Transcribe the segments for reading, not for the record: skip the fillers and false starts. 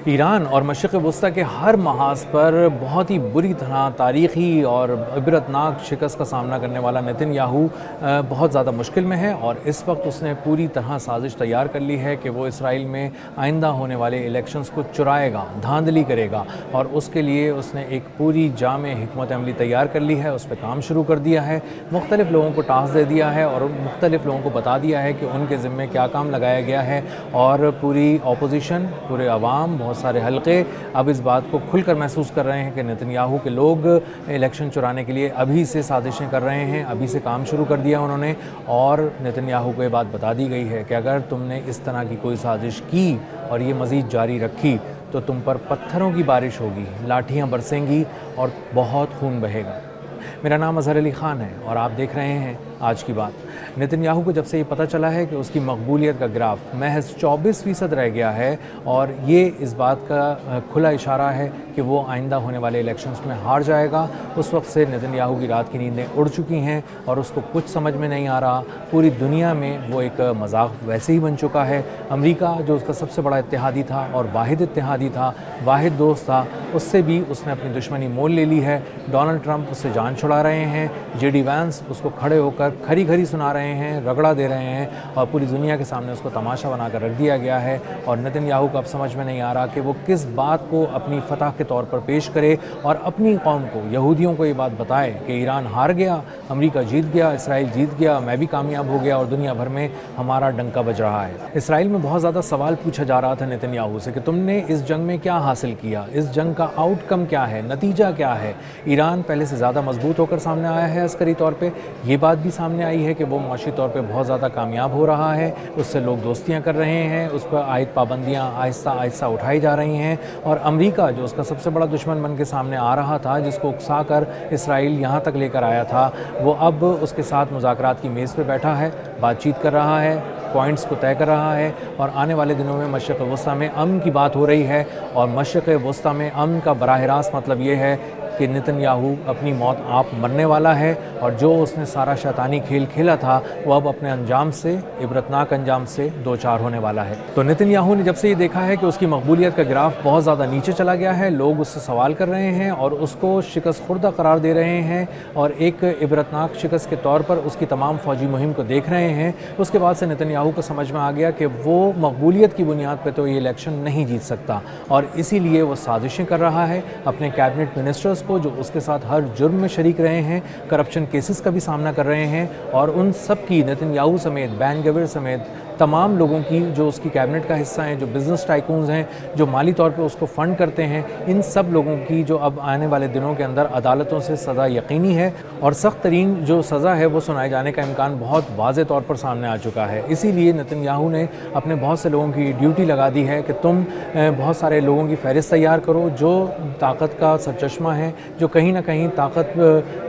ایران اور مشرق وسطیٰ کے ہر محاذ پر بہت ہی بری طرح تاریخی اور عبرتناک شکست کا سامنا کرنے والا نتن یاہو بہت زیادہ مشکل میں ہے، اور اس وقت اس نے پوری طرح سازش تیار کر لی ہے کہ وہ اسرائیل میں آئندہ ہونے والے الیکشنز کو چرائے گا، دھاندلی کرے گا، اور اس کے لیے اس نے ایک پوری جامع حکمت عملی تیار کر لی ہے، اس پہ کام شروع کر دیا ہے، مختلف لوگوں کو ٹاسک دے دیا ہے اور مختلف لوگوں کو بتا دیا ہے کہ ان کے ذمے کیا کام لگایا گیا ہے، اور پوری اپوزیشن، پورے عوام، بہت سارے حلقے اب اس بات کو کھل کر محسوس کر رہے ہیں کہ نتن یاہو کے لوگ الیکشن چرانے کے لیے ابھی سے سازشیں کر رہے ہیں، ابھی سے کام شروع کر دیا انہوں نے، اور نتن یاہو کو یہ بات بتا دی گئی ہے کہ اگر تم نے اس طرح کی کوئی سازش کی اور یہ مزید جاری رکھی تو تم پر پتھروں کی بارش ہوگی، لاٹھیاں برسیں گی اور بہت خون بہے گا۔ میرا نام اظہر علی خان ہے اور آپ دیکھ رہے ہیں آج کی بات۔ نتن یاہو کو جب سے یہ پتہ چلا ہے کہ اس کی مقبولیت کا گراف محض 24% رہ گیا ہے، اور یہ اس بات کا کھلا اشارہ ہے کہ وہ آئندہ ہونے والے الیکشنز میں ہار جائے گا، اس وقت سے نتن یاہو کی رات کی نیندیں اڑ چکی ہیں اور اس کو کچھ سمجھ میں نہیں آ رہا۔ پوری دنیا میں وہ ایک مذاق ویسے ہی بن چکا ہے۔ امریکہ جو اس کا سب سے بڑا اتحادی تھا اور واحد اتحادی تھا، واحد دوست تھا، اس سے بھی اس نے اپنی دشمنی مول لے لی ہے۔ ڈونلڈ ٹرمپ اس سے جان چھڑا رہے ہیں، جے ڈی وینس اس کو کھڑے ہو کر کھری کھری سنا رہے ہیں، رگڑا دے رہے ہیں، اور پوری دنیا کے سامنے اس کو تماشا بنا کر رکھ دیا گیا ہے، اور نتن یاہو کو اب سمجھ میں نہیں آ رہا کہ وہ کس بات کو اپنی فتح کے طور پر پیش کرے اور اپنی قوم کو، یہودیوں کو یہ بات بتائے کہ ایران ہار گیا، امریکہ جیت گیا، اسرائیل جیت گیا، میں بھی کامیاب ہو گیا اور دنیا بھر میں ہمارا ڈنکا بج رہا ہے۔ اسرائیل میں بہت زیادہ سوال پوچھا جا رہا تھا نتن یاہو سے کہ تم نے اس جنگ میں کیا حاصل کیا، اس جنگ کا آؤٹ کم کیا ہے، نتیجہ کیا ہے۔ ایران پہلے سے زیادہ مضبوط ہو کر سامنے آیا ہے عسکری طور پہ، یہ بات بھی سامنے آئی ہے کہ وہ معاشی طور پہ بہت زیادہ کامیاب ہو رہا ہے، اس سے لوگ دوستیاں کر رہے ہیں، اس پر عائد پابندیاں آہستہ آہستہ اٹھائی جا رہی ہیں، اور امریکہ جو اس کا سب سے بڑا دشمن بن کے سامنے آ رہا تھا، جس کو اکسا کر اسرائیل یہاں تک لے کر آیا تھا، وہ اب اس کے ساتھ مذاکرات کی میز پہ بیٹھا ہے، بات چیت کر رہا ہے، پوائنٹس کو طے کر رہا ہے، اور آنے والے دنوں میں مشرق وسطیٰ میں امن کی بات ہو رہی ہے، اور مشرق وسطیٰ میں امن کا براہ راست مطلب یہ ہے کہ نتن یاہو اپنی موت آپ مرنے والا ہے، اور جو اس نے سارا شیطانی کھیل کھیلا تھا وہ اب اپنے انجام سے، عبرتناک انجام سے دوچار ہونے والا ہے۔ تو نتن یاہو نے جب سے یہ دیکھا ہے کہ اس کی مقبولیت کا گراف بہت زیادہ نیچے چلا گیا ہے، لوگ اس سے سوال کر رہے ہیں اور اس کو شکست خوردہ قرار دے رہے ہیں، اور ایک عبرتناک شکست کے طور پر اس کی تمام فوجی مہم کو دیکھ رہے ہیں، اس کے بعد سے نتن یاہو کو سمجھ میں آ گیا کہ وہ مقبولیت کی بنیاد پہ تو یہ الیکشن نہیں جیت سکتا، اور اسی لیے وہ سازشیں کر رہا ہے اپنے کیبنٹ منسٹرز کو جو اس کے ساتھ ہر جرم میں شریک رہے ہیں، کرپشن کیسز کا بھی سامنا کر رہے ہیں، اور ان سب کی، نتن یاہو سمیت، بین گویر سمیت تمام لوگوں کی جو اس کی کیبنٹ کا حصہ ہیں، جو بزنس ٹائکونز ہیں، جو مالی طور پہ اس کو فنڈ کرتے ہیں، ان سب لوگوں کی جو اب آنے والے دنوں کے اندر عدالتوں سے سزا یقینی ہے، اور سخت ترین جو سزا ہے وہ سنائے جانے کا امکان بہت واضح طور پر سامنے آ چکا ہے۔ اسی لیے نتن یاہو نے اپنے بہت سے لوگوں کی ڈیوٹی لگا دی ہے کہ تم بہت سارے لوگوں کی فہرست تیار کرو جو طاقت کا سرچشمہ ہیں، جو کہیں نہ کہیں طاقت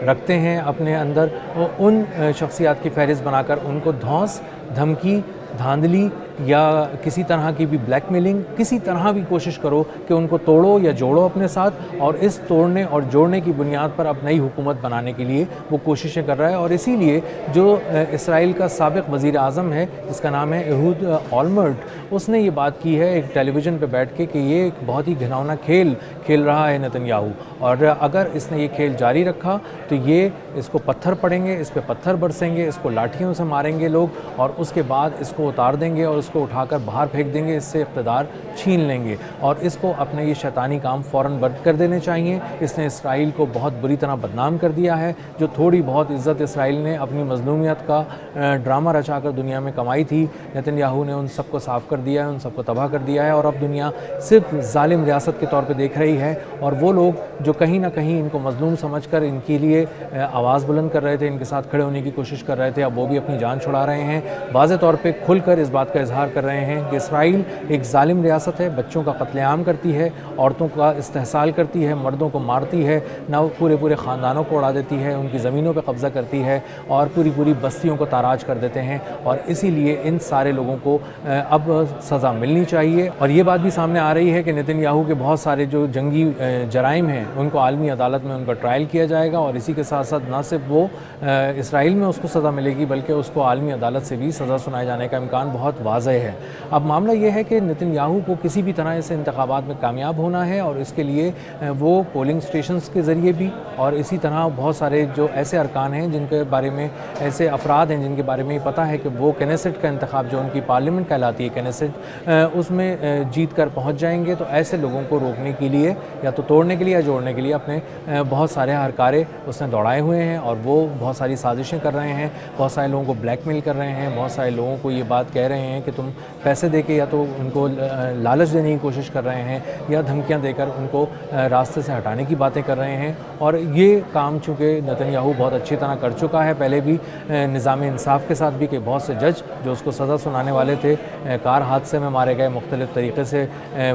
رکھتے ہیں اپنے اندر، ان شخصیات کی فہرست بنا کر ان کو دھونس، دھمکی، دھاندلی یا کسی طرح کی بھی بلیک میلنگ، کسی طرح بھی کوشش کرو کہ ان کو توڑو یا جوڑو اپنے ساتھ، اور اس توڑنے اور جوڑنے کی بنیاد پر اب نئی حکومت بنانے کے لیے وہ کوششیں کر رہا ہے۔ اور اسی لیے جو اسرائیل کا سابق وزیر اعظم ہے جس کا نام ہے ایہود اولمرٹ، اس نے یہ بات کی ہے ایک ٹیلی ویژن پہ بیٹھ کے کہ یہ ایک بہت ہی گھناؤنا کھیل کھیل رہا ہے نتن یاہو، اور اگر اس نے یہ کھیل جاری رکھا تو یہ اس کو پتھر پڑیں گے، اس پہ پتھر برسیں گے، اس کو لاٹھیوں سے ماریں گے لوگ، اور اس کے بعد اس کو اتار دیں گے اور اس کو اٹھا کر باہر پھینک دیں گے، اس سے اقتدار چھین لیں گے، اور اس کو اپنے یہ شیطانی کام فوراً بند کر دینے چاہیے۔ اس نے اسرائیل کو بہت بری طرح بدنام کر دیا ہے، جو تھوڑی بہت عزت اسرائیل نے اپنی مظلومیت کا ڈرامہ رچا کر دنیا میں کمائی تھی، نتن یاہو نے ان سب کو صاف کر دیا ہے، ان سب کو تباہ کر دیا ہے، اور اب دنیا صرف ظالم ریاست کے طور پہ دیکھ رہی ہے، اور وہ لوگ جو کہیں نہ کہیں ان کو مظلوم سمجھ کر ان کے لیے آواز بلند کر رہے تھے، ان کے ساتھ کھڑے ہونے کی کوشش کر رہے تھے، اب وہ بھی اپنی جان چھڑا رہے ہیں، واضح طور پہ کھل کر اس بات کا اظہار کر رہے ہیں کہ اسرائیل ایک ظالم ریاست ہے، بچوں کا قتل عام کرتی ہے، عورتوں کا استحصال کرتی ہے، مردوں کو مارتی ہے، نہ پورے خاندانوں کو اڑا دیتی ہے، ان کی زمینوں پہ قبضہ کرتی ہے، اور پوری بستیوں کو تاراج کر دیتے ہیں، اور اسی لیے ان سارے لوگوں کو اب سزا ملنی چاہیے۔ اور یہ بات بھی سامنے آ رہی ہے کہ نتن یاہو کے بہت سارے جو جنگی جرائم ہیں ان کو عالمی عدالت میں ان کا ٹرائل کیا جائے گا، اور اسی کے ساتھ ساتھ نہ صرف وہ اسرائیل میں اس کو سزا ملے گی بلکہ اس کو عالمی عدالت سے بھی سزا سنائے جانے کا امکان بہت واضح ہے۔ اب معاملہ یہ ہے کہ نتن یاہو کو کسی بھی طرح اس انتخابات میں کامیاب ہونا ہے، اور اس کے لیے وہ پولنگ سٹیشنز کے ذریعے بھی اور اسی طرح بہت سارے جو ایسے ارکان ہیں جن کے بارے میں، ایسے افراد ہیں جن کے بارے میں یہ پتہ ہے کہ وہ کینیسٹ کا انتخاب جو ان کی پارلیمنٹ کہلاتی ہے کینیسٹ، اس میں جیت کر پہنچ جائیں گے، تو ایسے لوگوں کو روکنے کے لیے یا تو توڑنے کے لیے یا جوڑنے کے لیے اپنے بہت سارے ہرکارے اس نے دوڑائے ہوئے ہیں، اور وہ بہت ساری سازشیں کر رہے ہیں، بہت سارے لوگوں کو بلیک میل کر رہے ہیں، بہت سارے لوگوں کو یہ بات کہہ رہے ہیں کہ تم پیسے دے کے یا تو ان کو لالچ دینے کی کوشش کر رہے ہیں یا دھمکیاں دے کر ان کو راستے سے ہٹانے کی باتیں کر رہے ہیں۔ اور یہ کام چونکہ نتن یاہو بہت اچھی طرح کر چکا ہے پہلے بھی نظام انصاف کے ساتھ بھی، کہ بہت سے جج جو اس کو سزا سنانے والے تھے کار حادثے میں مارے گئے، مختلف طریقے سے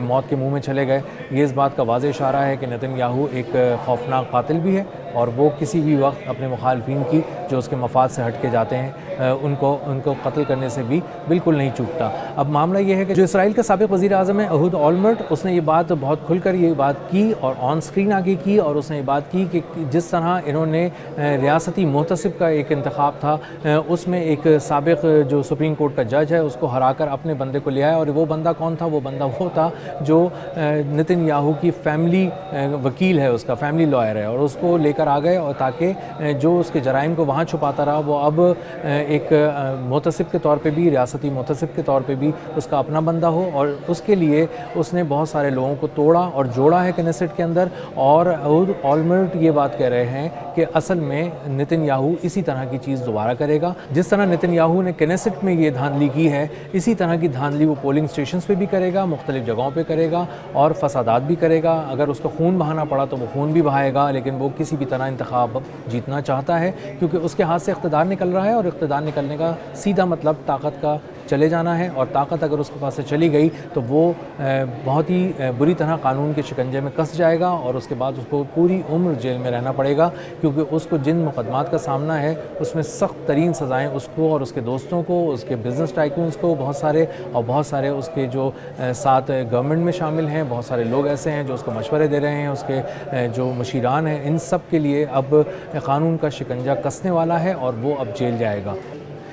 موت کے منہ میں چلے گئے۔ یہ اس بات کا واضح اشارہ ہے کہ نتن یاہو ایک خوفناک قاتل بھی ہے، اور وہ کسی بھی وقت اپنے مخالفین کی جو اس کے مفاد سے ہٹ کے جاتے ہیں ان کو قتل کرنے سے بھی بالکل نہیں چوکتا۔ اب معاملہ یہ ہے کہ جو اسرائیل کا سابق وزیر اعظم ہے اہود اولمرٹ، اس نے یہ بات بہت کھل کر یہ بات کی اور آن سکرین آگے کی، اور اس نے یہ بات کی کہ جس طرح انہوں نے ریاستی محتسب کا ایک انتخاب تھا، اس میں ایک سابق جو سپریم کورٹ کا جج ہے اس کو ہرا کر اپنے بندے کو لے آیا، اور وہ بندہ کون تھا؟ وہ بندہ وہ تھا جو نتن یاہو کی فیملی وکیل ہے، اس کا فیملی لائر ہے، اور اس کو لے کر آ گئے، اور تاکہ جو اس کے جرائم کو وہاں چھپاتا رہا وہ اب ایک محتسب کے طور پہ بھی، ریاستی محتسب کے طور پہ بھی اس کا اپنا بندہ ہو، اور اس کے لیے اس نے بہت سارے لوگوں کو توڑا اور جوڑا ہے کنیسٹ کے اندر۔ اور اہود اولمرٹ یہ بات کہہ رہے ہیں کہ اصل میں نتن یاہو اسی طرح کی چیز دوبارہ کرے گا، جس طرح نتن یاہو نے کنیسٹ میں یہ دھاندلی کی ہے، اسی طرح کی دھاندلی وہ پولنگ سٹیشنز پہ بھی کرے گا، مختلف جگہوں پہ کرے گا، اور فسادات بھی کرے گا۔ اگر اس کو خون بہانا پڑا تو وہ خون بھی بہائے گا، لیکن وہ کسی بھی طرح انتخاب جیتنا چاہتا ہے، کیونکہ اس کے ہاتھ سے اقتدار نکل رہا ہے، اور اقتدار نکلنے کا سیدھا مطلب طاقت کا چلے جانا ہے، اور طاقت اگر اس کے پاس سے چلی گئی تو وہ بہت ہی بری طرح قانون کے شکنجے میں کس جائے گا، اور اس کے بعد اس کو پوری عمر جیل میں رہنا پڑے گا، کیونکہ اس کو جن مقدمات کا سامنا ہے اس میں سخت ترین سزائیں اس کو اور اس کے دوستوں کو، اس کے بزنس ٹائکونز کو بہت سارے اس کے جو ساتھ گورنمنٹ میں شامل ہیں، بہت سارے لوگ ایسے ہیں جو اس کو مشورے دے رہے ہیں، اس کے جو مشیران ہیں، ان سب کے لیے اب قانون کا شکنجہ کسنے والا ہے، اور وہ اب جیل جائے گا۔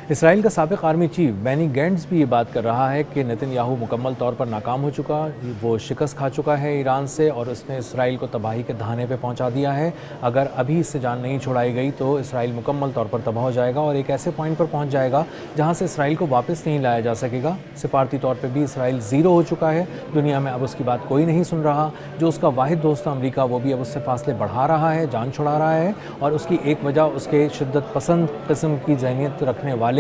اسرائیل کا سابق آرمی چیف بینی گینٹس بھی یہ بات کر رہا ہے کہ نتن یاہو مکمل طور پر ناکام ہو چکا، وہ شکست کھا چکا ہے ایران سے، اور اس نے اسرائیل کو تباہی کے دہانے پہ پہنچا دیا ہے۔ اگر ابھی اس سے جان نہیں چھڑائی گئی تو اسرائیل مکمل طور پر تباہ ہو جائے گا، اور ایک ایسے پوائنٹ پر پہنچ جائے گا جہاں سے اسرائیل کو واپس نہیں لایا جا سکے گا۔ سفارتی طور پہ بھی اسرائیل زیرو ہو چکا ہے، دنیا میں اب اس کی بات کوئی نہیں سن رہا، جو اس کا واحد دوست تھا امریکہ وہ بھی اب اس سے فاصلے بڑھا رہا ہے، جان چھڑا رہا ہے، اور اس کی ایک وجہ اس کے شدت پسند قسم کی ذہنیت رکھنے والے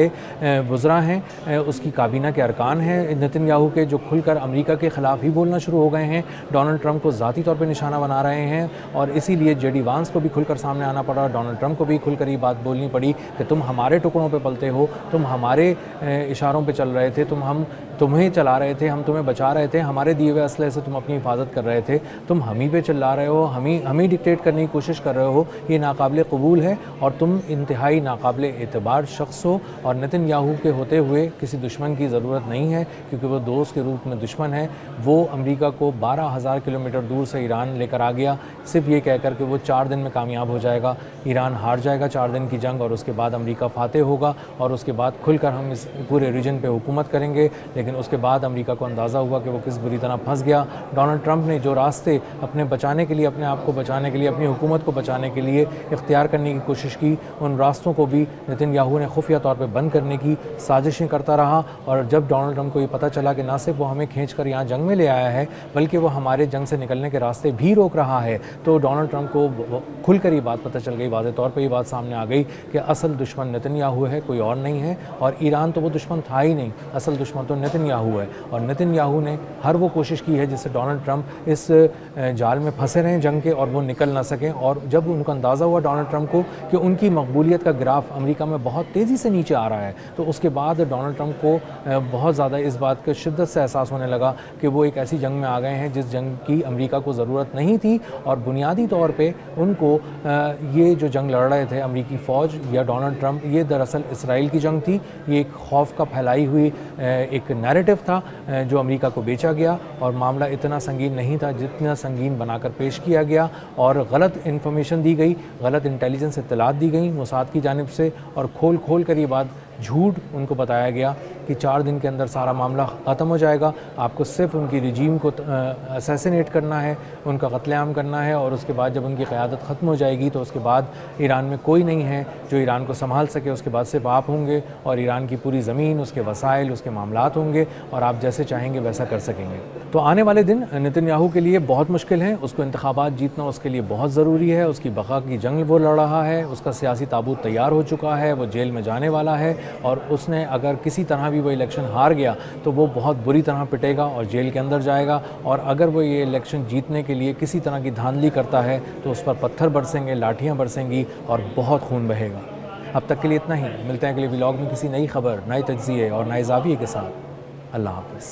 وزراء ہیں، اس کی کابینہ کے ارکان ہیں نتن یاہو کے، جو کھل کر امریکہ کے خلاف ہی بولنا شروع ہو گئے ہیں، ڈونلڈ ٹرمپ کو ذاتی طور پہ نشانہ بنا رہے ہیں، اور اسی لیے جے ڈی وانس کو بھی کھل کر سامنے آنا پڑا، ڈونلڈ ٹرمپ کو بھی کھل کر یہ بات بولنی پڑی کہ تم ہمارے ٹکڑوں پہ پلتے ہو، تم ہمارے اشاروں پہ چل رہے تھے، تمہیں چلا رہے تھے، ہم تمہیں بچا رہے تھے، ہمارے دیے ہوئے اسلحے سے تم اپنی حفاظت کر رہے تھے، تم ہمیں پہ چلا رہے ہو، ہمیں ڈکٹیٹ کرنے کی کوشش کر رہے ہو، یہ ناقابل قبول ہے، اور تم انتہائی ناقابل اعتبار شخص ہو، اور نتن یاہو کے ہوتے ہوئے کسی دشمن کی ضرورت نہیں ہے، کیونکہ وہ دوست کے روپ میں دشمن ہے۔ وہ امریکہ کو 12,000 کلومیٹر دور سے ایران لے کر آ گیا، صرف یہ کہہ کر کہ وہ 4 دن میں کامیاب ہو جائے گا، ایران ہار جائے گا 4 دن کی جنگ، اور اس کے بعد امریکہ فاتح ہوگا، اور اس کے بعد کھل کر ہم اس پورے ریجن پہ حکومت کریں گے۔ لیکن اس کے بعد امریکہ کو اندازہ ہوا کہ وہ کس بری طرح پھنس گیا۔ ڈونلڈ ٹرمپ نے جو راستے اپنے بچانے کے لیے، اپنے آپ کو بچانے کے لیے، اپنی حکومت کو بچانے کے لیے اختیار کرنے کی کوشش کی، ان راستوں کو بھی نتن یاہو نے خفیہ طور پہ بند کرنے کی سازشیں کرتا رہا، اور جب ڈونلڈ ٹرمپ کو یہ پتہ چلا کہ نہ صرف وہ ہمیں کھینچ کر یہاں جنگ میں لے آیا ہے بلکہ وہ ہمارے جنگ سے نکلنے کے راستے بھی روک رہا ہے، تو ڈونلڈ ٹرمپ کو کھل کر یہ بات پتہ چل گئی، واضح طور پہ یہ بات سامنے آ گئی کہ اصل دشمن نتن یاہو ہے، کوئی اور نہیں ہے، اور ایران تو وہ دشمن تھا ہی نہیں، اصل دشمن تو نتن یاہو ہے، اور نتن یاہو نے ہر وہ کوشش کی ہے جس سے ڈونلڈ ٹرمپ اس جال میں پھنسے رہیں جنگ کے اور وہ نکل نہ سکیں، اور جب ان کو اندازہ ہوا ڈونلڈ ٹرمپ کو کہ ان کی مقبولیت کا گراف امریکہ میں بہت تیزی سے نیچے آ رہا ہے، تو اس کے بعد ڈونلڈ ٹرمپ کو بہت زیادہ اس بات کا شدت سے احساس ہونے لگا کہ وہ ایک ایسی جنگ میں آ گئے ہیں جس جنگ کی امریکہ کو ضرورت نہیں تھی، اور بنیادی طور پہ ان کو یہ جو جنگ لڑ رہے تھے امریکی فوج یا ڈونلڈ ٹرمپ، یہ دراصل اسرائیل کی جنگ تھی، یہ ایک خوف کا پھیلائی ہوئی ایک نیریٹو تھا جو امریکہ کو بیچا گیا، اور معاملہ اتنا سنگین نہیں تھا جتنا سنگین بنا کر پیش کیا گیا، اور غلط انفارمیشن دی گئی، غلط انٹیلیجنس اطلاعات دی گئیں موساد کی جانب سے، اور کھول کر یہ بات جھوٹ ان کو بتایا گیا کہ 4 دن کے اندر سارا معاملہ ختم ہو جائے گا، آپ کو صرف ان کی رجیم کو اسیسینیٹ کرنا ہے، ان کا قتل عام کرنا ہے، اور اس کے بعد جب ان کی قیادت ختم ہو جائے گی تو اس کے بعد ایران میں کوئی نہیں ہے جو ایران کو سنبھال سکے، اس کے بعد صرف آپ ہوں گے، اور ایران کی پوری زمین، اس کے وسائل، اس کے معاملات ہوں گے، اور آپ جیسے چاہیں گے ویسا کر سکیں گے۔ تو آنے والے دن نتن یاہو کے لیے بہت مشکل ہیں، اس کو انتخابات جیتنا اس کے لیے بہت ضروری ہے، اس کی بقا کی جنگ وہ لڑ رہا ہے، اس کا سیاسی تابوت تیار ہو چکا ہے، وہ جیل میں جانے والا ہے، اور اس نے اگر کسی طرح بھی وہ الیکشن ہار گیا تو وہ بہت بری طرح پٹے گا اور جیل کے اندر جائے گا، اور اگر وہ یہ الیکشن جیتنے کے لیے کسی طرح کی دھاندلی کرتا ہے تو اس پر پتھر برسیں گے، لاٹھیاں برسیں گی، اور بہت خون بہے گا۔ اب تک کے لیے اتنا ہی، ملتے ہیں اگلے ولاگ میں کسی نئی خبر، نئے تجزیے اور نئے زاویے کے ساتھ۔ اللہ حافظ۔